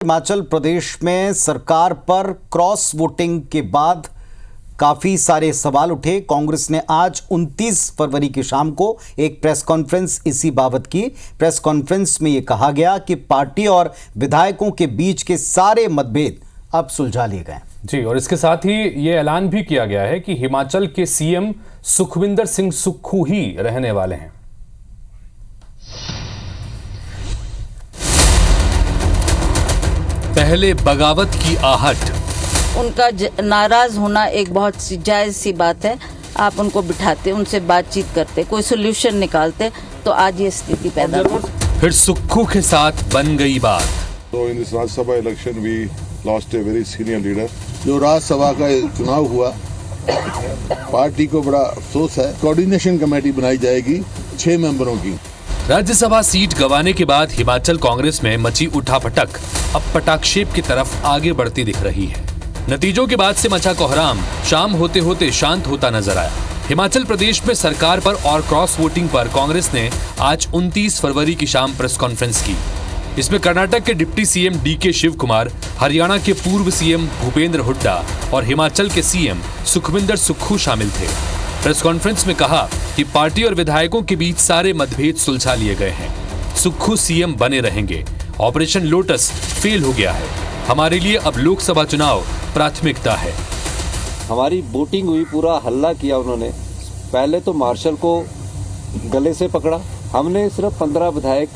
हिमाचल प्रदेश में सरकार पर क्रॉस वोटिंग के बाद काफी सारे सवाल उठे। कांग्रेस ने आज 29 फरवरी की शाम को एक प्रेस कॉन्फ्रेंस इसी बाबत की। प्रेस कॉन्फ्रेंस में यह कहा गया कि पार्टी और विधायकों के बीच के सारे मतभेद अब सुलझा लिए गए जी, और इसके साथ ही ये ऐलान भी किया गया है कि हिमाचल के सीएम सुखविंदर सिंह सुक्खू ही रहने वाले हैं। पहले बगावत की आहट, उनका नाराज होना एक बहुत जायज सी बात है। आप उनको बिठाते, उनसे बातचीत करते, कोई सोल्यूशन निकालते तो आज ये स्थिति पैदा हो। फिर सुक्खू के साथ बन गई बात। So in this Rajya Sabha election we lost a very senior leader. जो राज्यसभा का चुनाव हुआ, पार्टी को बड़ा अफसोस है। कोऑर्डिनेशन कमेटी बनाई जाएगी 6 मेंबरों की। राज्यसभा सीट गंवाने के बाद हिमाचल कांग्रेस में मची उठापटक अब पटाक्षेप की तरफ आगे बढ़ती दिख रही है। नतीजों के बाद से मचा कोहराम शाम होते होते शांत होता नजर आया। हिमाचल प्रदेश में सरकार पर और क्रॉस वोटिंग पर कांग्रेस ने आज 29 फरवरी की शाम प्रेस कॉन्फ्रेंस की। इसमें कर्नाटक के deputy CM DK Shivakumar, Haryana के पूर्व सीएम भूपेंद्र हुड्डा और हिमाचल के सीएम सुखविंदर सुक्खू शामिल थे। प्रेस कॉन्फ्रेंस में कहा कि पार्टी और विधायकों के बीच सारे मतभेद सुलझा लिए गए हैं। सुक्खू सीएम बने रहेंगे। ऑपरेशन लोटस फेल हो गया है। हमारे लिए अब लोकसभा चुनाव प्राथमिकता है। हमारी वोटिंग हुई, पूरा हल्ला किया उन्होंने। पहले तो मार्शल को गले से पकड़ा। हमने सिर्फ 15 विधायक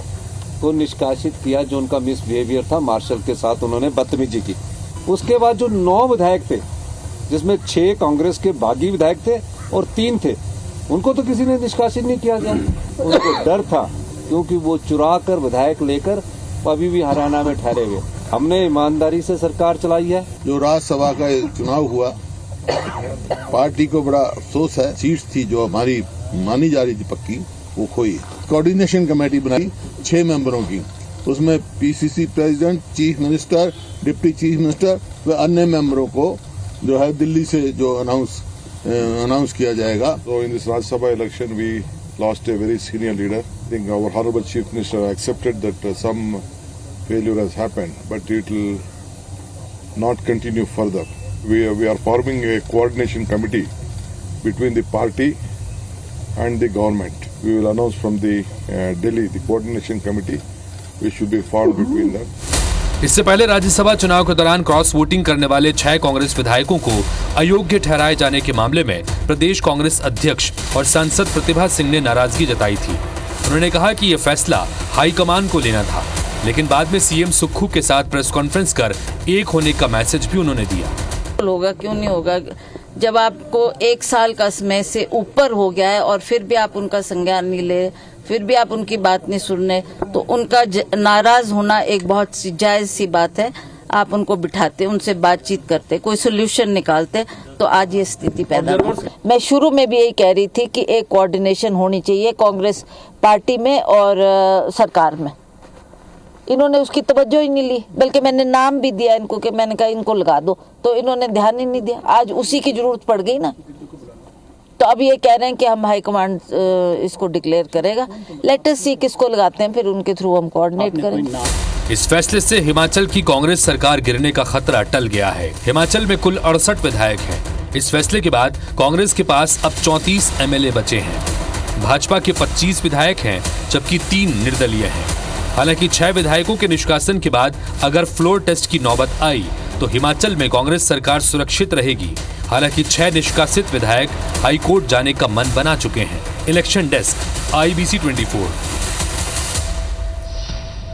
को निष्कासित किया जो उनका मिसबिहेवियर था, मार्शल के साथ उन्होंने बदतमीजी की। उसके बाद जो 9 विधायक थे, जिसमें 6 कांग्रेस के बागी विधायक थे और 3 थे, उनको तो किसी ने निष्कासित नहीं किया गया। उनको डर था क्योंकि वो चुरा कर विधायक लेकर अभी भी हरियाणा में ठहरे हुए। हमने ईमानदारी से सरकार चलाई है। जो राज्यसभा का चुनाव हुआ, पार्टी को बड़ा अफसोस है। सीट थी जो हमारी मानी जा रही थी पक्की, वो खोई। कोऑर्डिनेशन कमेटी बनाई 6 मेंबरों की। उसमें PCC president, chief minister, deputy chief minister व अन्य मेंबरों को जो है दिल्ली से जो अनाउंस किया जाएगा। So in this Rajya Sabha election we lost a very senior leader. I think our honorable chief minister accepted that some failure has happened, but it will not continue further. We are forming a coordination committee between the party and the government. We will announce from the Delhi the coordination committee which should be formed between them. इससे पहले राज्यसभा चुनाव के दौरान cross voting करने वाले 6 कांग्रेस विधायकों को अयोग्य ठहराए जाने के मामले में प्रदेश कांग्रेस अध्यक्ष और सांसद प्रतिभा सिंह ने नाराजगी जताई थी। उन्होंने कहा कि यह फैसला हाईकमान को लेना था, लेकिन बाद में सीएम सुक्खू के साथ प्रेस कॉन्फ्रेंस कर एक होने का मैसेज भी उन्होंने दिया। होगा क्यों नहीं होगा, जब आपको 1 साल का समय से ऊपर हो गया है और फिर भी आप उनका संज्ञान नहीं ले, फिर भी आप उनकी बात नहीं सुन रहे, तो उनका नाराज होना एक बहुत जायज सी बात है। आप उनको बिठाते, उनसे बातचीत करते, कोई सोल्यूशन निकालते तो आज ये स्थिति पैदा हो। मैं शुरू में भी यही कह रही थी कि एक कोऑर्डिनेशन होनी चाहिए कांग्रेस पार्टी में और सरकार में। इन्होंने उसकी तवज्जो ही नहीं ली, बल्कि मैंने नाम भी दिया इनको कि मैंने कहा इनको लगा दो, तो इन्होंने ध्यान ही नहीं दिया। आज उसी की जरूरत पड़ गई ना, तो अब ये कह रहे हैं कि हम हाईकमांड इसको डिक्लेयर करेगा। लेट अस सी किसको लगाते हैं, फिर उनके थ्रू हम कोऑर्डिनेट करेंगे। इस फैसले से हिमाचल की कांग्रेस सरकार गिरने का खतरा टल गया है। हिमाचल में कुल 68 विधायक हैं। इस फैसले के बाद कांग्रेस के पास अब 34 एमएलए बचे हैं। भाजपा के 25 विधायक हैं, जबकि 3 निर्दलीय हैं। हालांकि 6 विधायकों के निष्कासन के बाद अगर फ्लोर टेस्ट की नौबत आई तो हिमाचल में कांग्रेस सरकार सुरक्षित रहेगी। हालांकि 6 निष्कासित विधायक हाईकोर्ट जाने का मन बना चुके हैं। Election desk, IBC 24।